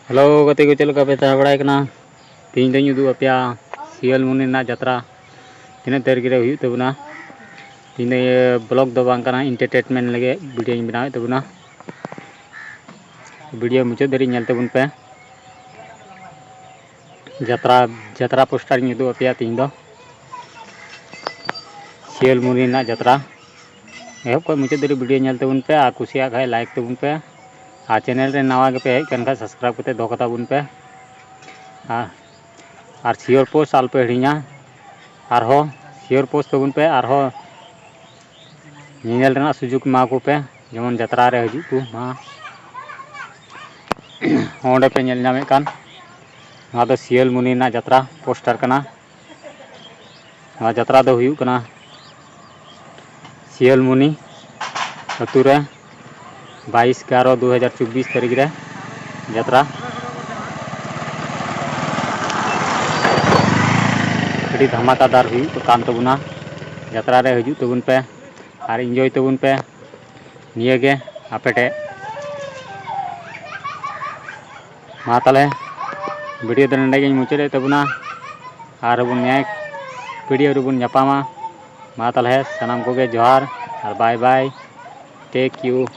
Hello गति को चल पे तह बड़ा तीन दिन उदू पे सियल मुनि जत्रा तीन तारीख रे हुई तबना तीन ब्लॉग दो इंटरटेनमेंट लगे वीडियो बनावे तबना वीडियो मुचाद धरी नल तबन पे जत्रा जत्रा पोस्टर उदू पे तीन दो सियल मुनि जत्रा एहब को मुचाद धरी वीडियो नल तबन पे आ कुसिया खाए लाइक तबन पे आ चैनल रे नवा के पे हेकन खा सब्सक्राइब करते दो कता बुन पे आर सियोर पोस्ट आल पे हिड़िया आरहो सियोर पोस्ट तबन पे आरहो निनेल रेना सुजुग मा को पे जेमन जत्रा रे हजू को मा ओंडे पे नेल नामे कान नवा दो सियल मुनि ना जत्रा पोस्टर कना नवा जत्रा दो हुयू कना सियल मुनि अतु रे 22/11/2024 तारीख रे जत्रा अभी धमाकादार हुई कान तबना जत्रा रे हजू तबन पे और एंजॉय तबन पे निये गे आपेटे मा ताले वीडियो दो नंडे मुचाद तबना और बन न्याय वीडियो रे बन ᱧᱟᱯᱟᱢᱟ मा ताले सनाम को जोहार और बाय बाय टेक यू।